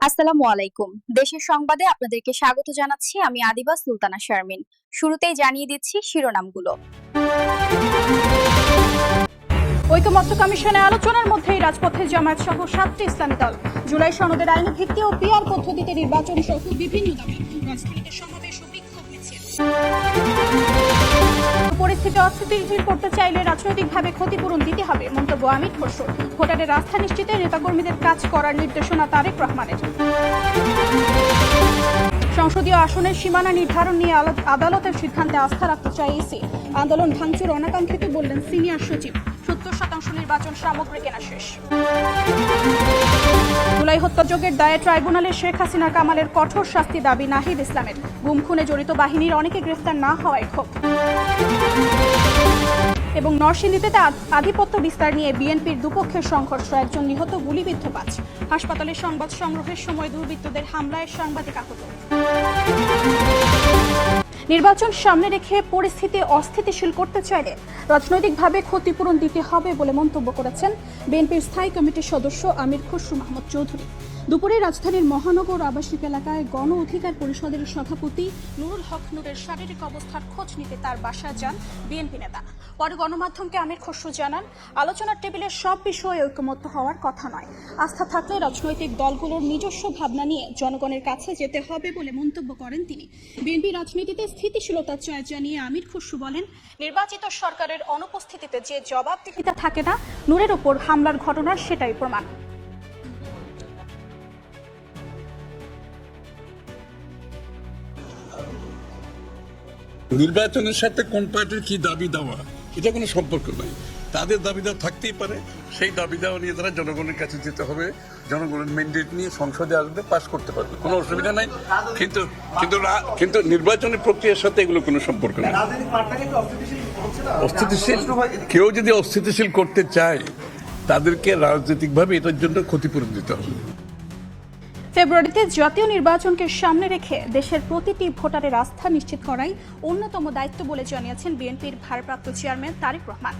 আসসালামু আলাইকুম। দেশের সংবাদে আপনাদেরকে স্বাগত জানাচ্ছি। আমি আদিবা সুলতানা শারমিন। শুরুতেই জানিয়ে দিচ্ছি শিরোনামগুলো। ঐকমত্য কমিশনে আলোচনার মধ্যেই রাজপথে জামায়াত সহ 7টি ইসলামী দল। জুলাই সনদের আইনি ভিত্তি ও পিআর পদ্ধতিতে নির্বাচন সহ বিভিন্ন দাবি। রাজধানীতে সমাবেশ ও বিক্ষোভ মিছিল। পরিস্থিতি অস্থিতিশীল করতে চাইলে রাজনৈতিকভাবে ক্ষতিপূরণ দিতে হবে, মন্তব্য আমির খসরু। ভোটারের আস্থা নিশ্চিতে নেতাকর্মীদের কাজ করার নির্দেশনা তারেক রহমানের। সংসদীয় আসনের সীমানা নির্ধারণ নিয়ে আদালতের সিদ্ধান্তে আস্থা রাখতে চায় ইসি। আন্দোলন ভাঙচুর অনাকাঙ্ক্ষিত বললেন সিনিয়র সচিব। 70% নির্বাচন সামগ্রী কেনা শেষ। জুলাই হত্যাযজ্ঞের দায়ে ট্রাইব্যুনালে শেখ হাসিনা কামালের কঠোর শাস্তি দাবি নাহিদ ইসলামের। গুম খুনে জড়িত বাহিনীর অনেকে গ্রেফতার না হওয়ায় ক্ষোভ। এবং নরসিংদীতে আধিপত্য বিস্তার নিয়ে বিএনপির দুপক্ষের সংঘর্ষ, একজন নিহত, গুলিবিদ্ধ 5। হাসপাতালে সংবাদ সংগ্রহের সময় দুর্বৃত্তদের হামলায় সাংবাদিক আহত। নির্বাচন সামনে রেখে পরিস্থিতি অস্থিতিশীল করতে চাইলে রাজনৈতিকভাবে ক্ষতিপূরণ দিতে হবে বলে মন্তব্য করেছেন বিএনপির স্থায়ী কমিটির সদস্য আমির খসরু মাহমুদ চৌধুরী। দুপুরে রাজধানীর মহানগর আবাসিক এলাকায় গণ অধিকার পরিষদের সভাপতি নুরুল হক নূরের শারীরিক অবস্থার খোঁজ নিতে তার বাসায় যান বিএনপি নেতা। পরে গণমাধ্যমকে আমির খসরু জানান, আলোচনার টেবিলের সব বিষয়ে ঐকমত্য হওয়ার কথা নয়। আস্থা থাকলে রাজনৈতিক দলগুলোর নিজস্ব ভাবনা নিয়ে জনগণের কাছে যেতে হবে বলে মন্তব্য করেন তিনি। বিএনপি রাজনীতিতে স্থিতিশীলতা চায় জানিয়ে আমির খসরু বলেন, নির্বাচিত সরকারের অনুপস্থিতিতে যে জবাবদিহিতা থাকে না, নূরের ওপর হামলার ঘটনার সেটাই প্রমাণ। নির্বাচনের সাথে কোন পার্টির কি দাবি দেওয়া, এটা কোনো সম্পর্ক নাই। তাদের দাবি দেওয়া থাকতেই পারে, সেই দাবি দেওয়া নিয়ে তারা জনগণের কাছে যেতে হবে, জনগণের ম্যান্ডেট নিয়ে সংসদে আসবে, পাস করতে পারবে, কোনো অসুবিধা নাই। কিন্তু কিন্তু কিন্তু নির্বাচনের প্রক্রিয়ার সাথে এগুলো কোনো সম্পর্ক নেই। অস্থিতিশীল কেউ যদি অস্থিতিশীল করতে চায়, তাদেরকে রাজনৈতিকভাবে এটার জন্য ক্ষতিপূরণ দিতে হবে। ফেব্রুয়ারিতে জাতীয় নির্বাচনকে সামনে রেখে দেশের প্রতিটি ভোটারের আস্থা নিশ্চিত করাই অন্যতম দায়িত্ব বলে জানিয়েছেন বিএনপির ভারপ্রাপ্ত চেয়ারম্যান তারেক রহমান।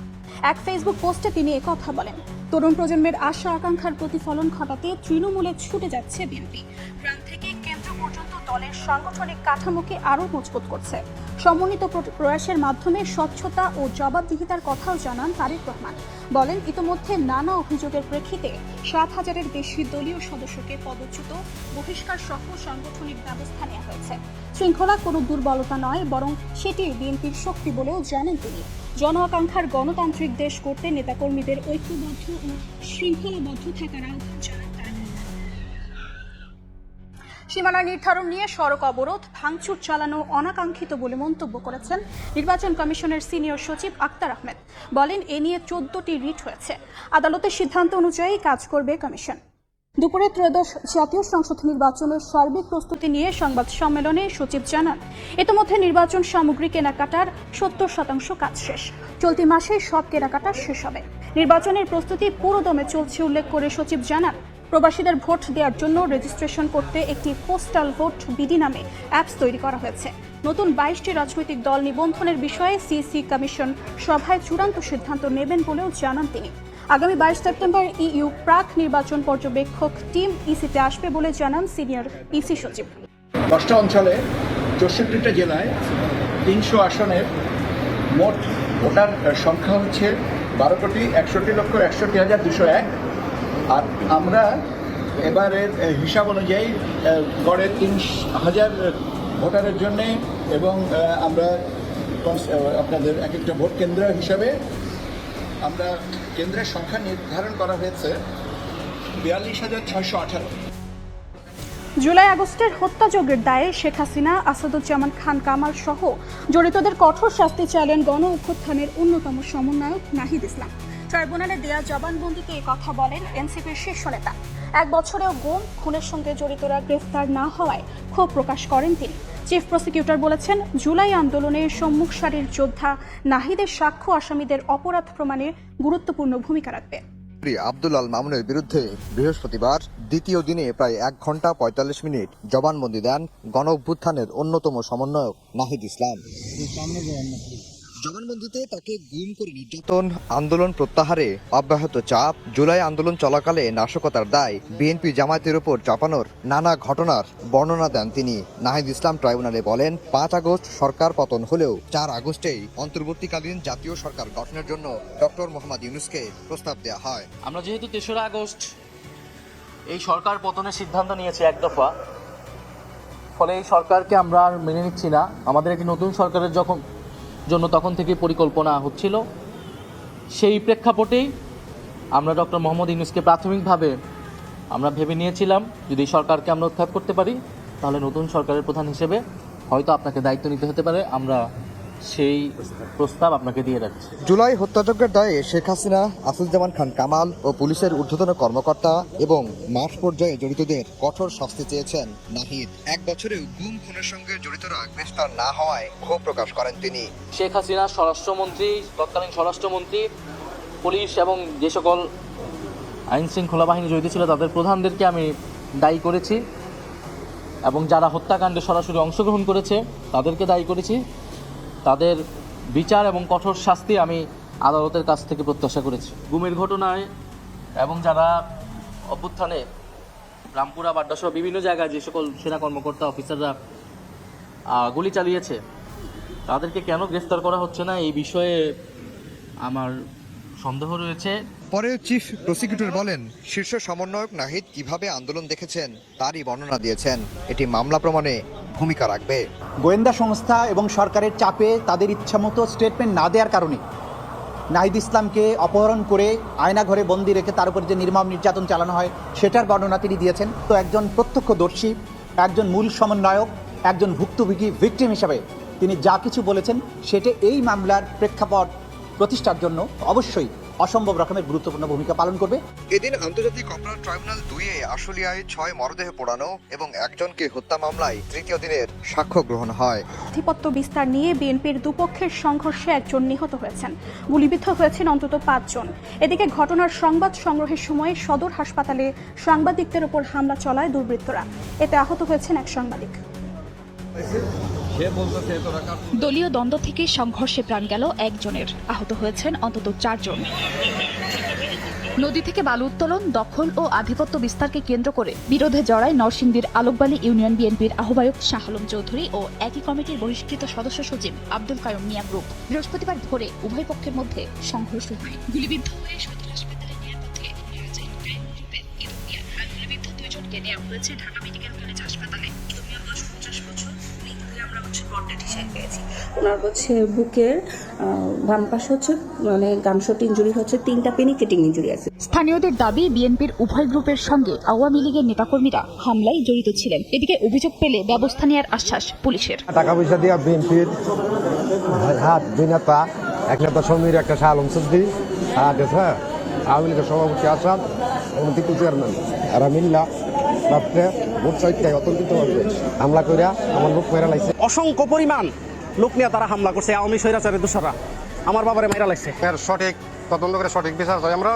এক ফেসবুক পোস্টে তিনি একথা বলেন। তরুণ প্রজন্মের আশা আকাঙ্ক্ষার প্রতিফলন ঘটাতে তৃণমূলে ছুটে যাচ্ছে বিএনপি। গ্রাম থেকে কেন্দ্র পর্যন্ত দলের সাংগঠনিক কাঠামোকে আরও মজবুত করছে। সমন্বিত প্রয়াসের মাধ্যমে স্বচ্ছতা ও জবাবদিহিতার কথাও জানান তারেক রহমান। বলেন, ইতোমধ্যে নানা অভিযোগের প্রেক্ষিতে 7,000-এর বেশি দলীয় সদস্যকে পদচ্যুত, বহিষ্কার সহ সাংগঠনিক ব্যবস্থা নেওয়া হয়েছে। শৃঙ্খলা কোনো দুর্বলতা নয়, বরং সেটি বিএনপির শক্তি বলেও জানেন তিনি। জন আকাঙ্ক্ষার গণতান্ত্রিক দেশ করতে নেতাকর্মীদের ঐক্যবদ্ধ ও শৃঙ্খলাবদ্ধ থাকার আহ্বান জানান তারা। সীমানা নির্ধারণ নিয়ে সড়ক অবরোধ, ভাঙচুর চালানো অনাকাঙ্ক্ষিত বলে মন্তব্য করেছেন নির্বাচন কমিশনের সিনিয়র সচিব আক্তার আহমেদ। বলেন, এ নিয়ে 14টি রিট হয়েছে। আদালতের সিদ্ধান্ত অনুযায়ী কাজ করবে কমিশন। দুপুরে ত্রয়োদশ জাতীয় সংসদ নির্বাচনের সার্বিক প্রস্তুতি নিয়ে সংবাদ সম্মেলনে সচিব জানান, ইতিমধ্যে নির্বাচন সামগ্রী কেনাকাটার 70% কাজ শেষ। চলতি মাসে সব কেনাকাটা শেষ হবে। নির্বাচনের প্রস্তুতি পুরোদমে চলছে উল্লেখ করে সচিব জানান, প্রবাসীদের ভোট দেওয়ার জন্য রেজিস্ট্রেশন করতে একটি পোস্টাল ভোট বিডি নামে অ্যাপস তৈরি করা হয়েছে। নতুন 22টি রাজনৈতিক দল নিবন্ধনের বিষয়ে সিইসি কমিশন সভায় চূড়ান্ত সিদ্ধান্ত নেবেন বলেও জানান তিনি। আগামী 22 সেপ্টেম্বর ইইউ প্রাক নির্বাচন পর্যবেক্ষক টিম ইসিতে আসবে বলে জানান সিনিয়র ইসি সচিব। 10টা অঞ্চলে 64টা জেলায় 300 আসনের মোট ভোটার সংখ্যা হচ্ছে 12,61,61,201। আর আমরা এবারের হিসাব অনুযায়ী গড়ে 3,000 ভোটারের জন্যে, এবং আমরা আপনাদের এক একটা ভোট কেন্দ্র হিসাবে আমরা কেন্দ্রের সংখ্যা নির্ধারণ করা হয়েছে 42,618। জুলাই আগস্টের হত্যাযজ্ঞের দায়ে শেখ হাসিনা, আসাদুজ্জামান খান কামাল সহ জড়িতদের কঠোর শাস্তি চাইলেন গণ অভ্যুত্থানের অন্যতম সমন্বয়ক নাহিদ ইসলাম। ট্রাইব্যুনালে দেয়া জবানবন্দিতে একথা বলেন এনসিপির শীর্ষ নেতা। 1 বছরেও গুম খুনের সঙ্গে জড়িতরা গ্রেফতার না হওয়ায় ক্ষোভ প্রকাশ করেন তিনি। চিফ প্রসিকিউটর বলেছেন, জুলাই আন্দোলনে সম্মুখ সারির যোদ্ধা নাহিদের সাক্ষ্য আসামিদের অপরাধ প্রমাণে গুরুত্বপূর্ণ ভূমিকা রাখবে। আব্দুল আল মামুনের বিরুদ্ধে বৃহস্পতিবার দ্বিতীয় দিনে প্রায় 1 ঘন্টা 45 মিনিট জবানবন্দি দেন গণ অভ্যুত্থানের অন্যতম সমন্বয়ক নাহিদ ইসলাম। জবানবন্দিতে তাকে গুম করে নির্যাতন, আন্দোলন প্রত্যাহারে অব্যাহত চাপ, জুলাই আন্দোলন চলাকালে নাশকতার দায়, বিএনপি জামায়াতের উপর চাপানোর নানা ঘটনার বর্ণনা দেন তিনি। নাহিদ ইসলাম ট্রাইব্যুনালে বলেন, 5 আগস্ট সরকার পতন হলেও 4 আগস্টেই অন্তর্বর্তীকালীন জাতীয় সরকার গঠনের জন্য ডক্টর মোহাম্মদ ইউনূসকে প্রস্তাব দেওয়া হয়। আমরা যেহেতু 3রা আগস্ট এই সরকার পতনের সিদ্ধান্ত নিয়েছি এক দফা, ফলে এই সরকারকে আমরা আর মেনে নিচ্ছি না। আমাদের একটি নতুন সরকারের জন্য তখন থেকে পরিকল্পনা হচ্ছিল। সেই প্রেক্ষাপটেই আমরা ডক্টর মোহাম্মদ ইউনূসকে প্রাথমিকভাবে আমরা ভেবে নিয়েছিলাম, যদি এই সরকারকে আমরা উৎখাত করতে পারি তাহলে নতুন সরকারের প্রধান হিসেবে হয়তো আপনাকে দায়িত্ব নিতে হতে পারে। আমরা সেই প্রস্তাব আপনাকে দিয়ে রাখছি। জুলাই হত্যাযজ্ঞের দায়ে শেখ হাসিনা, আসাদুজ্জামান খান কামাল ও পুলিশের ঊর্ধ্বতন কর্মকর্তা এবং মাঠ পর্যায়ে জড়িতদের কঠোর শাস্তি চেয়েছেন নাহিদ। 1 বছরেও গুম খুনের সঙ্গে জড়িতরা গ্রেফতার না হওয়ায় ক্ষোভ প্রকাশ করেন তিনি। শেখ হাসিনা স্বরাষ্ট্রমন্ত্রী, তৎকালীন স্বরাষ্ট্রমন্ত্রী, পুলিশ এবং যে সকল আইন শৃঙ্খলা বাহিনী জড়িত ছিল তাদের প্রধানদেরকে আমি দায়ী করেছি, এবং যারা হত্যাকাণ্ডে সরাসরি অংশগ্রহণ করেছে তাদেরকে দায়ী করেছি। তাদের বিচার এবং কঠোর শাস্তি আমি আদালতের কাছ থেকে প্রত্যাশা করেছি। গুমের ঘটনায় এবং যারা অভ্যুত্থানে রামপুরা, বাড্ডাসহ বিভিন্ন জায়গায় যে সকল সেনা কর্মকর্তা, অফিসাররা গুলি চালিয়েছে তাদেরকে কেন গ্রেফতার করা হচ্ছে না, এই বিষয়ে আমার সন্দেহ রয়েছে। পরে চিফ প্রসিকিউটর বলেন, শীর্ষ সমন্বয়ক নাহিদ কিভাবে আন্দোলন দেখেছেন তারই বর্ণনা দিয়েছেন। এটি মামলা প্রমাণে ভূমিকা রাখবে। গোয়েন্দা সংস্থা এবং সরকারের চাপে তাদের ইচ্ছামতো স্টেটমেন্ট না দেওয়ার কারণে নাহিদ ইসলামকে অপহরণ করে আয়নাঘরে বন্দি রেখে তার উপর যে নির্মম নির্যাতন চালানো হয় সেটার বর্ণনা তিনি দিয়েছেন। তো একজন প্রত্যক্ষদর্শী, একজন মূল সমন্বয়ক, একজন ভুক্তভোগী ভিকটিম হিসাবে তিনি যা কিছু বলেছেন সেটা এই মামলার প্রেক্ষাপট প্রতিষ্ঠার জন্য অবশ্যই অসম্ভব রকমের গুরুত্বপূর্ণ ভূমিকা পালন করবে। এদিন আন্তর্জাতিক অপরাধ ট্রাইব্যুনাল 2-এ আশুলিয়ায় 6 মরদেহ পোড়ানো এবং একজনকে হত্যা মামলায় 3য় দিনের সাক্ষ্য গ্রহণ হয়। আধিপত্য বিস্তার নিয়ে বিএনপির দুপক্ষের সংঘর্ষে একজন নিহত হয়েছেন, গুলিবিদ্ধ হয়েছেন অন্তত 5 জন। এদিকে ঘটনার সংবাদ সংগ্রহের সময় সদর হাসপাতালে সাংবাদিকদের উপর হামলা চালায় দুর্বৃত্তরা। এতে আহত হয়েছেন এক সাংবাদিক। দলীয় দ্বন্দ্ব থেকে সংঘর্ষে প্রাণ গেল একজনের, আহত হয়েছেন অন্তত 4 জন। নদী থেকে বালু উত্তোলন, দখল ও আধিপত্য বিস্তারকে কেন্দ্র করে বিরোধে জড়ায় নরসিংদীর আলোকবালী ইউনিয়ন বিএনপির আহ্বায়ক শাহ আলম চৌধুরী ও একই কমিটির বহিষ্কৃত সদস্য সচিব আব্দুল কায়ুম মিয়া গ্রুপ। বৃহস্পতিবার ভোরে উভয় পক্ষের মধ্যে সংঘর্ষ হয়। গুলিবিদ্ধ হয়ে সদর হাসপাতালে নেওয়ার পথে গুলিবিদ্ধ 2 জনকে নেওয়া হয়েছে ঢাকা মেডিকেল কলেজ হাসপাতালে। ওনার বুকের বাম পাশে গানশট ইনজুরি হচ্ছে, 3টা পেনিকেটিং ইনজুরি আছে। স্থানীয়দের দাবি, বিএনপির উভয় গ্রুপের সঙ্গে আওয়ামী লীগের নেতাকর্মীরা হামলায় জড়িত ছিলেন। এদিকে অভিযোগ পেলে ব্যবস্থা নেওয়ার আশ্বাস পুলিশের। টাকা পয়সা দিয়ে বিএনপির হাত 2 নেতা, এক নেতা সমীর, একটা শাহ আলম চৌধুরী, আর আওয়ামী লীগের সভাপতি আসাদ, অন্যদিকে চেয়ারম্যান, এরা মিল্লা রাত্রে ভোট সাইডটাই অতর্কিত হামলা করে আমার লোক মেরা লাগছে। অসংখ্য পরিমাণ লোক নিয়ে তারা হামলা করছে, আওয়ামী স্বৈরাচারের দোষরা আমার বাবারে মেরা লাগছে। সঠিক তদন্ত করে সঠিক বিচার চাই আমরা।